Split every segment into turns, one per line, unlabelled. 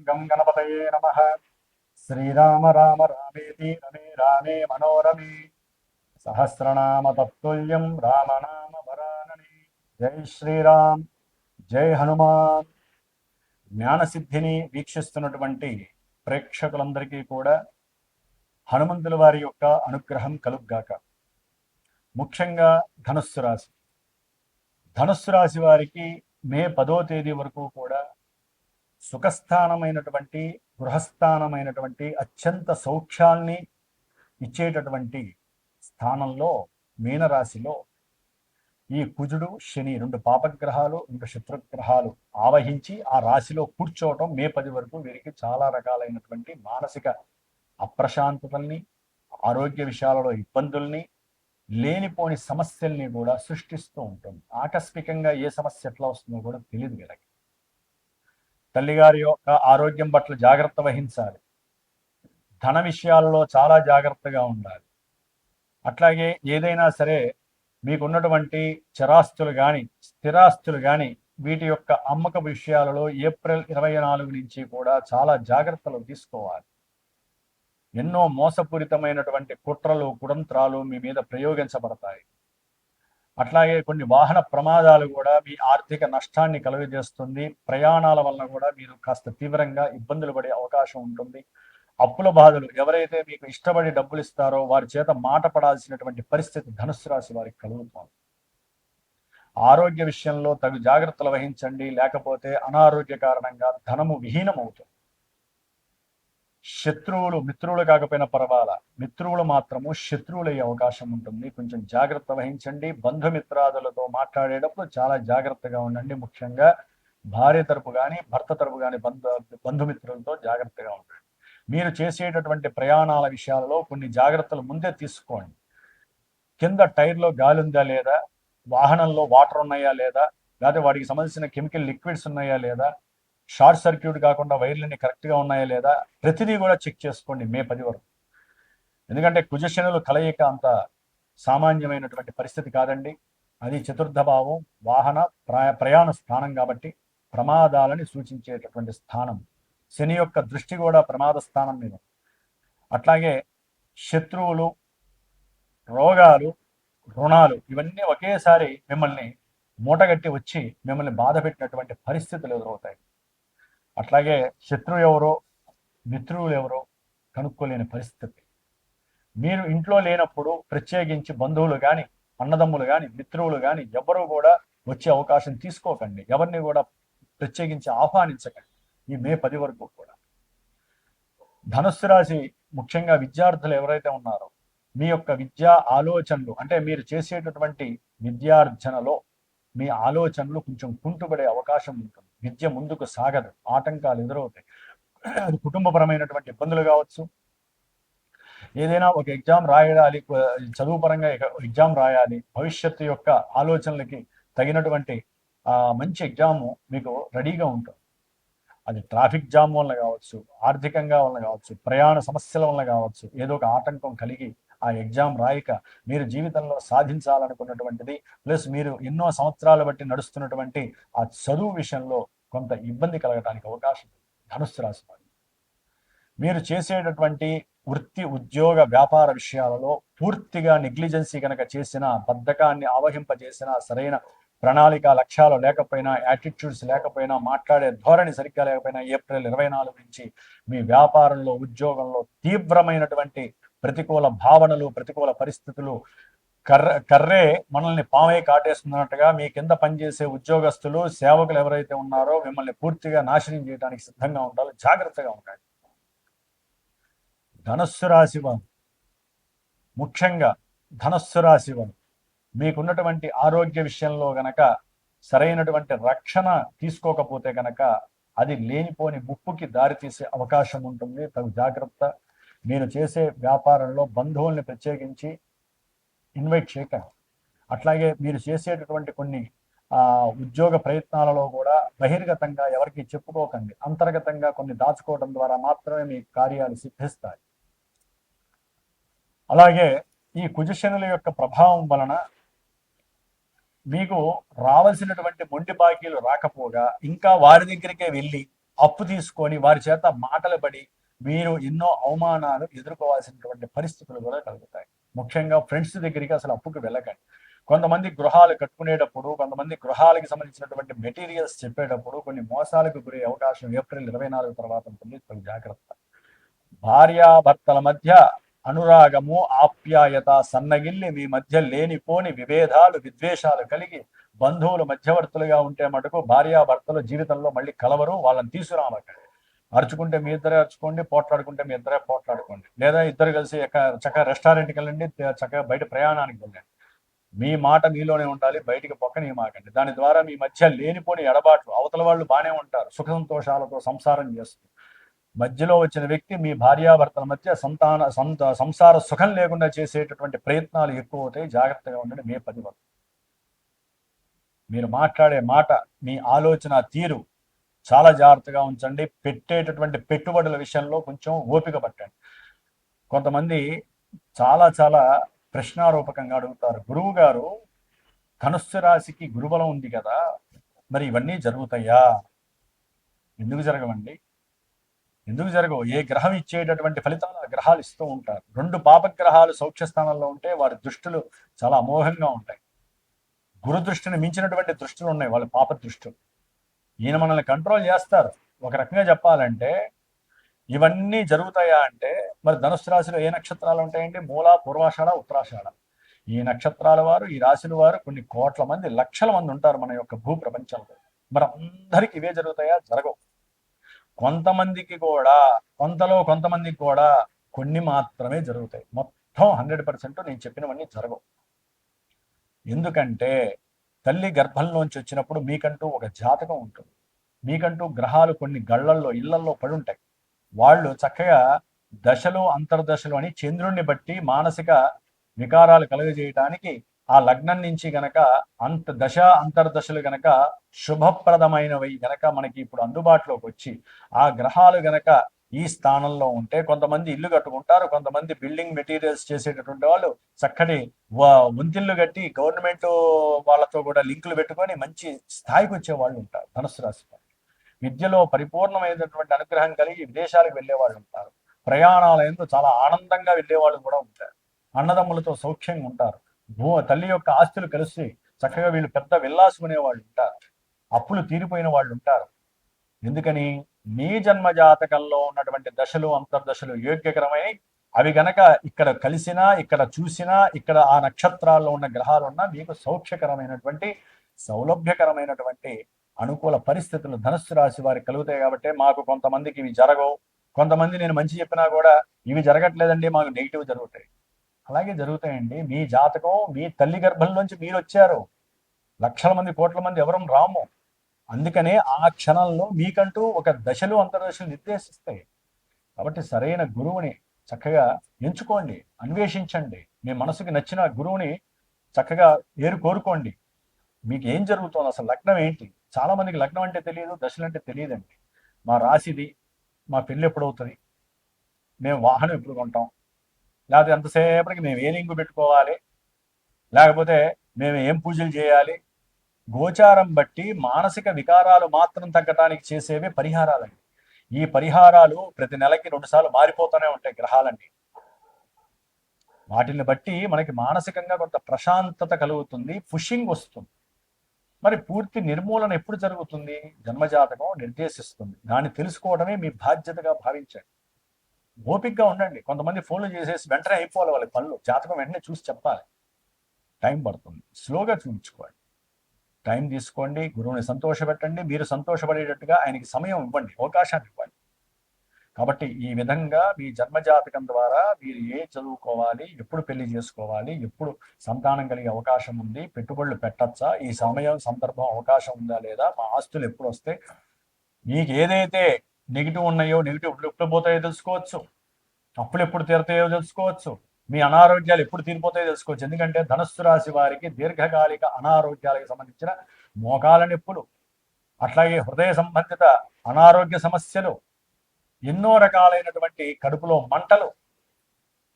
గం గణపతయే నమః. శ్రీరామ రామ రామేతి రమే రామే మనోరమే సహస్రనామ తత్తుల్యం రామనామ వరాననే. జై శ్రీరామ్, జై హనుమాన్. జ్ఞానసిద్ధిని వీక్షిస్తున్నటువంటి ప్రేక్షకులందరికీ కూడా హనుమంతుల వారి యొక్క అనుగ్రహం కలుగ్గాక. ముఖ్యంగా ధనుస్సు రాశి. ధనుస్సు రాశి వారికి మే 10వ తేదీ వరకు కూడా సుఖస్థానమైనటువంటి గృహస్థానమైనటువంటి అత్యంత సౌఖ్యాల్ని ఇచ్చేటటువంటి స్థానంలో మీనరాశిలో ఈ కుజుడు శని రెండు పాపగ్రహాలు రెండు శత్రుగ్రహాలు ఆవహించి ఆ రాశిలో కూర్చోవటం మే 10 వరకు వీరికి చాలా రకాలైనటువంటి మానసిక అప్రశాంతతల్ని, ఆరోగ్య విషయాలలో ఇబ్బందుల్ని, లేనిపోని సమస్యల్ని కూడా సృష్టిస్తూ ఉంటుంది. ఆకస్మికంగా ఏ సమస్య ఎట్లా వస్తుందో కూడా తెలియదు వీళ్ళకి. తల్లిగారి యొక్క ఆరోగ్యం పట్ల జాగ్రత్త వహించాలి. ధన విషయాలలో చాలా జాగ్రత్తగా ఉండాలి. అట్లాగే ఏదైనా సరే మీకున్నటువంటి చరాస్తులు కానీ స్థిరాస్తులు కానీ వీటి యొక్క అమ్మక విషయాలలో ఏప్రిల్ 24 నుంచి కూడా చాలా జాగ్రత్తలు తీసుకోవాలి. ఎన్నో మోసపూరితమైనటువంటి కుట్రలు కుతంత్రాలు మీ మీద ప్రయోగించబడతాయి. అట్లాగే కొన్ని వాహన ప్రమాదాలు కూడా మీ ఆర్థిక నష్టాన్ని కలుగజేస్తుంది. ప్రయాణాల వలన కూడా మీరు కాస్త తీవ్రంగా ఇబ్బందులు పడే అవకాశం ఉంటుంది. అప్పుల బాధలు, ఎవరైతే మీకు ఇష్టపడి డబ్బులు ఇస్తారో వారి చేత మాట పడాల్సినటువంటి పరిస్థితి ధనుస్సు రాశి వారికి కలుగుతుంది. ఆరోగ్య విషయంలో తగు జాగ్రత్తలు వహించండి, లేకపోతే అనారోగ్య కారణంగా ధనము విహీనమవుతుంది. శత్రువులు మిత్రులు కాకపోయినా పర్వాలా, మిత్రువులు మాత్రము శత్రువులయ్యే అవకాశం ఉంటుంది. కొంచెం జాగ్రత్త వహించండి. బంధుమిత్రాదులతో మాట్లాడేటప్పుడు చాలా జాగ్రత్తగా ఉండండి. ముఖ్యంగా భార్య తరపు కానీ భర్త తరపు కానీ బంధుమిత్రులతో జాగ్రత్తగా ఉండండి. మీరు చేసేటటువంటి ప్రయాణాల విషయాలలో కొన్ని జాగ్రత్తలు ముందే తీసుకోండి. కింద టైర్లో గాలి ఉందా లేదా, వాహనంలో వాటర్ ఉన్నాయా లేదా, లేకపోతే వాటికి సంబంధించిన కెమికల్ లిక్విడ్స్ ఉన్నాయా లేదా, షార్ట్ సర్క్యూట్ కాకుండా వైర్లన్నీ కరెక్ట్గా ఉన్నాయా లేదా, ప్రతిదీ కూడా చెక్ చేసుకోండి మే 10 వరకు. ఎందుకంటే కుజశనులు కలయిక అంత సామాన్యమైనటువంటి పరిస్థితి కాదండి. అది చతుర్థ భావం, వాహన ప్రయాణ స్థానం కాబట్టి ప్రమాదాలని సూచించేటటువంటి స్థానం. శని యొక్క దృష్టి కూడా ప్రమాద స్థానం మీద. అట్లాగే శత్రువులు, రోగాలు, రుణాలు ఇవన్నీ ఒకేసారి మిమ్మల్ని మూటగట్టి వచ్చి మిమ్మల్ని బాధ పెట్టినటువంటి పరిస్థితులు ఎదురవుతాయి. అట్లాగే శత్రువు ఎవరో మిత్రువులు ఎవరో కనుక్కోలేని పరిస్థితి. మీరు ఇంట్లో లేనప్పుడు ప్రత్యేకించి బంధువులు కానీ అన్నదమ్ములు కానీ మిత్రువులు కానీ ఎవరు కూడా వచ్చే అవకాశం తీసుకోకండి. ఎవరిని కూడా ప్రత్యేకించి ఆహ్వానించకండి ఈ మే 10 వరకు కూడా. ధనుస్సు రాశి ముఖ్యంగా విద్యార్థులు ఎవరైతే ఉన్నారో మీ యొక్క విద్యా ఆలోచనలు, అంటే మీరు చేసేటటువంటి విద్యార్జనలో మీ ఆలోచనలు కొంచెం కుంటుపడే అవకాశం ఉంటుంది. విద్య ముందుకు సాగదు, ఆటంకాలు ఎదురవుతాయి. అది కుటుంబపరమైనటువంటి ఇబ్బందులు కావచ్చు, ఏదైనా ఒక ఎగ్జామ్ రాయాలి, చదువు పరంగా ఎగ్జామ్ రాయాలి, భవిష్యత్తు యొక్క ఆలోచనలకి తగినటువంటి మంచి ఎగ్జాము మీకు రెడీగా ఉంటుంది. అది ట్రాఫిక్ జామ్ వల్ల కావచ్చు, ఆర్థికంగా వల్ల కావచ్చు, ప్రయాణ సమస్యల వల్ల కావచ్చు, ఏదో ఒక ఆటంకం కలిగి ఆ ఎగ్జామ్ రాయక మీరు జీవితంలో సాధించాలనుకున్నటువంటిది ప్లస్ మీరు ఎన్నో సంవత్సరాలు బట్టి నడుస్తున్నటువంటి ఆ చదువు విషయంలో కొంత ఇబ్బంది కలగడానికి అవకాశం. ధనుస్సు రాశి వారు మీరు చేసేటటువంటి వృత్తి ఉద్యోగ వ్యాపార విషయాలలో పూర్తిగా నెగ్లిజెన్సీ కనుక చేసిన, బద్ధకాన్ని ఆవహింపజేసిన, సరైన ప్రణాళిక లక్ష్యాలు లేకపోయినా, యాటిట్యూడ్స్ లేకపోయినా, మాట్లాడే ధోరణి సరిగ్గా లేకపోయినా ఏప్రిల్ 24 నుంచి మీ వ్యాపారంలో ఉద్యోగంలో తీవ్రమైనటువంటి ప్రతికూల భావనలు, ప్రతికూల పరిస్థితులు, కర్రే మనల్ని పావై కాటేస్తున్నట్టుగా మీ కింద పనిచేసే ఉద్యోగస్తులు సేవకులు ఎవరైతే ఉన్నారో మిమ్మల్ని పూర్తిగా నాశనం చేయడానికి సిద్ధంగా ఉండాలి. జాగ్రత్తగా ఉండాలి. ధనుస్సు రాశి వారు, ముఖ్యంగా ధనుస్సు రాశి వారు మీకున్నటువంటి ఆరోగ్య విషయంలో గనక సరైనటువంటి రక్షణ తీసుకోకపోతే గనక అది లేనిపోని ముప్పుకి దారితీసే అవకాశం ఉంటుంది. తగు జాగ్రత్త. మీరు చేసే వ్యాపారంలో బంధువుల్ని ప్రత్యేకించి ఇన్వైట్ చేయకండి. అట్లాగే మీరు చేసేటటువంటి కొన్ని ఉద్యోగ ప్రయత్నాలలో కూడా బహిర్గతంగా ఎవరికి చెప్పుకోకండి. అంతర్గతంగా కొన్ని దాచుకోవడం ద్వారా మాత్రమే మీ కార్యాలు సిద్ధిస్తాయి. అలాగే ఈ కుజశనుల యొక్క ప్రభావం వలన మీకు రావాల్సినటువంటి మొండి బాకీలు రాకపోగా ఇంకా వారి దగ్గరికే వెళ్ళి అప్పు తీసుకొని వారి చేత మాటలు పడి మీరు ఎన్నో అవమానాలు ఎదుర్కోవాల్సినటువంటి పరిస్థితులు కూడా కలుగుతాయి. ముఖ్యంగా ఫ్రెండ్స్ దగ్గరికి అసలు అప్పుకి వెళ్ళకండి. కొంతమంది గృహాలు కట్టుకునేటప్పుడు, కొంతమంది గృహాలకు సంబంధించినటువంటి మెటీరియల్స్ చెప్పేటప్పుడు కొన్ని మోసాలకు గురే అవకాశం ఏప్రిల్ 24 తర్వాత ఉంటుంది. కొంచెం జాగ్రత్త. భార్యాభర్తల మధ్య అనురాగము, ఆప్యాయత సన్నగిల్లి మీ మధ్య లేనిపోని విభేదాలు, విద్వేషాలు కలిగి బంధువులు మధ్యవర్తులుగా ఉంటే మటుకు భార్యాభర్తలు జీవితంలో మళ్ళీ కలవరు. వాళ్ళని తీసుకురామకండి. అరుచుకుంటే మీ ఇద్దరే అరుచుకోండి, పోట్లాడుకుంటే మీ ఇద్దరే పోట్లాడుకోండి. లేదా ఇద్దరు కలిసి చక్కగా రెస్టారెంట్కి వెళ్ళండి, చక్కగా బయట ప్రయాణానికి వెళ్ళండి. మీ మాట మీలోనే ఉండాలి, బయటికి పొక్కని మాకండి. దాని ద్వారా మీ మధ్య లేనిపోని ఎడబాట్లు, అవతల వాళ్ళు బాగానే ఉంటారు, సుఖ సంతోషాలతో సంసారం చేస్తూ, మధ్యలో వచ్చిన వ్యక్తి మీ భార్యాభర్తల మధ్య సంసార సుఖం లేకుండా చేసేటటువంటి ప్రయత్నాలు ఎక్కువ అవుతాయి. జాగ్రత్తగా ఉండండి. మే 10 వరకు మీరు మాట్లాడే మాట, మీ ఆలోచన తీరు చాలా జాగ్రత్తగా ఉంచండి. పెట్టేటటువంటి పెట్టుబడుల విషయంలో కొంచెం ఓపిక పట్టండి. కొంతమంది చాలా చాలా ప్రశ్నారూపకంగా అడుగుతారు, గురువు గారు ధనుస్సు రాశికి గురుబలం ఉంది కదా, మరి ఇవన్నీ జరుగుతాయా? ఎందుకు జరగవండి? ఎందుకు జరగవు? ఏ గ్రహం ఇచ్చేటటువంటి ఫలితాలు ఆ గ్రహాలు ఇస్తూ ఉంటారు. 2 పాపగ్రహాలు సౌఖ్య స్థానంలో ఉంటే వారి దృష్టిలు చాలా అమోఘంగా ఉంటాయి. గురు దృష్టిని మించినటువంటి దృష్టిలు ఉన్నాయి, వాళ్ళ పాప దృష్టిలు. ఈయన మనల్ని కంట్రోల్ చేస్తారు. ఒక రకంగా చెప్పాలంటే ఇవన్నీ జరుగుతాయా అంటే, మరి ధనుసు రాశిలో ఏ నక్షత్రాలు ఉంటాయండి? మూల, పూర్వాషాఢ, ఉత్తరాషాఢ. ఈ నక్షత్రాల వారు, ఈ రాశుల వారు కొన్ని కోట్ల మంది, లక్షల మంది ఉంటారు మన యొక్క భూ ప్రపంచంలో. మరి అందరికి ఇవే జరుగుతాయా? జరగవు. కొంతమందికి కూడా, కొంతమందికి కూడా కొన్ని మాత్రమే జరుగుతాయి. మొత్తం 100% నేను చెప్పినవన్నీ జరగవు. ఎందుకంటే తల్లి గర్భంలోంచి వచ్చినప్పుడు మీకంటూ ఒక జాతకం ఉంటుంది. మీకంటూ గ్రహాలు కొన్ని గళ్లల్లో, ఇళ్లల్లో పడుంటాయి. వాళ్ళు చక్కగా దశలు, అంతర్దశలు అని చంద్రుణ్ణి బట్టి మానసిక వికారాలు కలుగజేయడానికి ఆ లగ్నం నుంచి గనక దశ అంతర్దశలు గనక శుభప్రదమైనవి గనక మనకి ఇప్పుడు అందుబాటులోకి వచ్చి ఆ గ్రహాలు గనక ఈ స్థానంలో ఉంటే, కొంతమంది ఇల్లు కట్టుకుంటారు, కొంతమంది బిల్డింగ్ మెటీరియల్స్ చేసేటటువంటి వాళ్ళు చక్కటి వంతిల్లు కట్టి గవర్నమెంట్ వాళ్ళతో కూడా లింకులు పెట్టుకొని మంచి స్థాయికి వచ్చే వాళ్ళు ఉంటారు. ధనుసు రాశి విద్యలో పరిపూర్ణమైనటువంటి అనుగ్రహం కలిగి విదేశాలకు వెళ్ళే వాళ్ళు ఉంటారు. ప్రయాణాల యందు చాలా ఆనందంగా వెళ్ళే వాళ్ళు కూడా ఉంటారు. అన్నదమ్ములతో సౌఖ్యంగా ఉంటారు. తల్లి యొక్క ఆస్తులు కలిసి చక్కగా వీళ్ళు పెద్ద విల్లాసుకునే వాళ్ళు ఉంటారు. అప్పులు తీరిపోయిన వాళ్ళు ఉంటారు. ఎందుకని? మీ జన్మ జాతకంలో ఉన్నటువంటి దశలు, అంతర్దశలు యోగ్యకరమై అవి గనక ఇక్కడ కలిసినా, ఇక్కడ చూసినా, ఇక్కడ ఆ నక్షత్రాల్లో ఉన్న గ్రహాలు ఉన్నా మీకు సౌఖ్యకరమైనటువంటి, సౌలభ్యకరమైనటువంటి అనుకూల పరిస్థితులు ధనుస్సు రాశి వారికి కలుగుతాయి. కాబట్టి మాకు కొంతమందికి ఇవి జరగవు, కొంతమంది నేను మంచి చెప్పినా కూడా ఇవి జరగట్లేదండి, మాకు నెగిటివ్ జరుగుతాయి. అలాగే జరుగుతాయండి. మీ జాతకం, మీ తల్లి గర్భంలోంచి మీరు వచ్చారు. లక్షల మంది, కోట్ల మంది ఎవరం రాము. అందుకనే ఆ క్షణంలో మీకంటూ ఒక దశలు, అంతర్దశలు నిర్దేశిస్తాయి. కాబట్టి సరైన గురువుని చక్కగా ఎంచుకోండి, అన్వేషించండి. మీ మనసుకి నచ్చిన గురువుని చక్కగా కోరుకోండి. మీకు ఏం జరుగుతుంది, అసలు లగ్నం ఏంటి? చాలా మందికి లగ్నం అంటే తెలియదు, దశలు అంటే తెలియదండి. మా రాశిది, మా పెళ్ళి ఎప్పుడవుతుంది, మేము వాహనం ఎప్పుడు కొంటాం, లేకపోతే ఎంతసేపటికి మేము ఏ లింగు పెట్టుకోవాలి, లేకపోతే మేము ఏం పూజలు చేయాలి. గోచారం బట్టి మానసిక వికారాలు మాత్రం తగ్గడానికి చేసేవే పరిహారాలండి. ఈ పరిహారాలు ప్రతి నెలకి 2 సార్లు మారిపోతూనే ఉంటాయి గ్రహాలన్నీ. వాటిని బట్టి మనకి మానసికంగా కొంత ప్రశాంతత కలుగుతుంది, పుషింగ్ వస్తుంది. మరి పూర్తి నిర్మూలన ఎప్పుడు జరుగుతుంది? జన్మజాతకం నిర్దేశిస్తుంది. దాన్ని తెలుసుకోవడమే మీ బాధ్యతగా భావించండి. ఓపికగా ఉండండి. కొంతమంది ఫోన్లు చేసేసి వెంటనే అయిపోవాలి వాళ్ళ పనులు. జాతకం వెంటనే చూసి చెప్పాలి, టైం పడుతుంది. స్లోగా చూపించుకోండి, టైం తీసుకోండి, గురువుని సంతోషపెట్టండి. మీరు సంతోషపడేటట్టుగా ఆయనకి సమయం ఇవ్వండి, అవకాశాన్ని ఇవ్వండి. కాబట్టి ఈ విధంగా మీ జన్మజాతకం ద్వారా మీరు చదువుకోవాలి, ఎప్పుడు పెళ్లి చేసుకోవాలి, ఎప్పుడు సంతానం కలిగే అవకాశం ఉంది, పెట్టుబడులు పెట్టచ్చా, ఈ సమయం, సందర్భం, అవకాశం ఉందా లేదా, మా ఆస్తులు ఎప్పుడు వస్తాయి, మీకు ఏదైతే నెగిటివ్ ఉన్నాయో, నెగిటివ్ ఎప్పుడు పోతాయో తెలుసుకోవచ్చు, అప్పులు ఎప్పుడు తీరుతాయో తెలుసుకోవచ్చు, మీ అనారోగ్యాలు ఎప్పుడు తీరిపోతాయో తెలుసుకోవచ్చు. ఎందుకంటే ధనుస్సు రాశి వారికి దీర్ఘకాలిక అనారోగ్యాలకు సంబంధించిన మోకాల నొప్పులు, అట్లాగే హృదయ సంబంధిత అనారోగ్య సమస్యలు, ఎన్నో రకాలైనటువంటి కడుపులో మంటలు,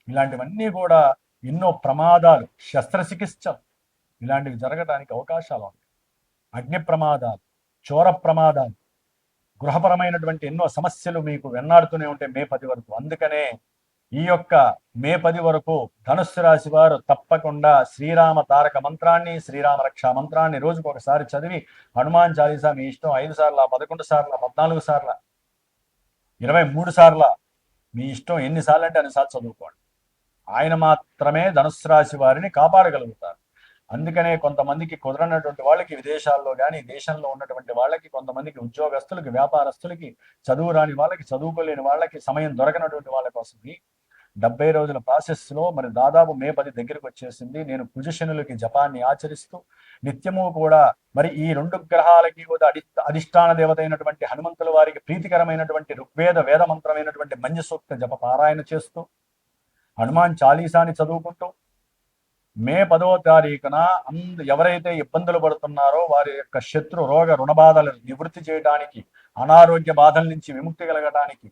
ఇలాంటివన్నీ కూడా ఎన్నో ప్రమాదాలు, శస్త్రచికిత్సలు ఇలాంటివి జరగడానికి అవకాశాలు ఉన్నాయి. అగ్ని ప్రమాదాలు, చోర ప్రమాదాలు, గృహపరమైనటువంటి ఎన్నో సమస్యలు మీకు వెన్నాడుతూనే ఉంటాయి మే 10 వరకు. అందుకనే ఈ యొక్క మే 10 వరకు ధనుస్సు రాశి వారు తప్పకుండా శ్రీరామ తారక మంత్రాన్ని, శ్రీరామ రక్షా మంత్రాన్ని రోజుకు ఒకసారి చదివి, హనుమాన్ చాలీసా మీ ఇష్టం 5 సార్ల, 11 సార్ల, 14 సార్ల, 23 సార్ల, మీ ఇష్టం ఎన్నిసార్లు అంటే అన్నిసార్లు చదువుకోండి. ఆయన మాత్రమే ధనుస్సు రాశి వారిని కాపాడగలుగుతారు. అందుకనే కొంతమందికి కుదరనటువంటి వాళ్ళకి విదేశాల్లో కానీ, దేశంలో ఉన్నటువంటి వాళ్ళకి, కొంతమందికి ఉద్యోగస్తులకి, వ్యాపారస్తులకి, చదువు రాని వాళ్ళకి, చదువుకోలేని వాళ్ళకి, సమయం దొరకనటువంటి వాళ్ళ కోసం 70 రోజుల ప్రాసెస్లో మరి దాదాపు మే 10 దగ్గరికి వచ్చేసింది. నేను కుజశనులకి జపాన్ని ఆచరిస్తూ నిత్యము కూడా మరి ఈ 2 గ్రహాలకి కూడా అధిష్టాన దేవత అయినటువంటి హనుమంతుల వారికి ప్రీతికరమైనటువంటి ఋగ్వేద వేద మంత్రమైనటువంటి మంజ సూక్త జప పారాయణ చేస్తూ, హనుమాన్ చాలీసాని చదువుకుంటూ మే 10వ తారీఖున ఎవరైతే ఇబ్బందులు పడుతున్నారో వారి యొక్క శత్రు రోగ రుణబాధలను నివృత్తి చేయడానికి, అనారోగ్య బాధల నుంచి విముక్తి కలగడానికి,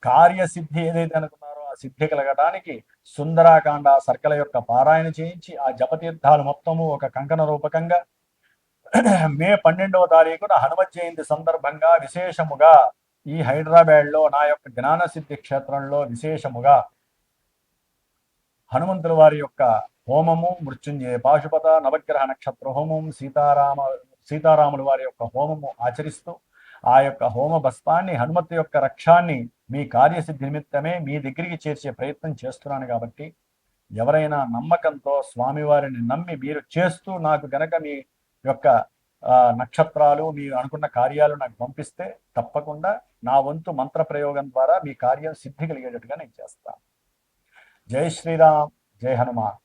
కార్యసిద్ధి ఏదైతే అనుకున్నారో ఆ సిద్ధి కలగడానికి సుందరాకాండ సర్కల యొక్క పారాయణ చేయించి ఆ జపతీర్థాలు మొత్తము ఒక కంకణ రూపకంగా మే 12వ తారీఖున హనుమత్ జయంతి సందర్భంగా విశేషముగా ఈ హైదరాబాద్లో నా యొక్క జ్ఞానసిద్ధి క్షేత్రంలో విశేషముగా హనుమంతుల వారి యొక్క హోమము, మృత్యుంజయ పాశుపత నవగ్రహ నక్షత్ర హోమం, సీతారాముల వారి యొక్క హోమము ఆచరిస్తూ ఆ యొక్క హోమ భస్పాన్ని, హనుమత్ యొక్క రక్షాన్ని మీ కార్యసిద్ధి నిమిత్తమే మీ దగ్గరికి చేర్చే ప్రయత్నం చేస్తున్నాను. కాబట్టి ఎవరైనా నమ్మకంతో స్వామివారిని నమ్మి మీరు చేస్తూ నాకు గనక మీ యొక్క నక్షత్రాలు, మీరు అనుకున్న కార్యాలు నాకు పంపిస్తే తప్పకుండా నా వంతు మంత్ర ప్రయోగం ద్వారా మీ కార్యం సిద్ధి కలిగేటట్టుగా నేను చేస్తాను. జై శ్రీరామ్, జై హనుమాన్.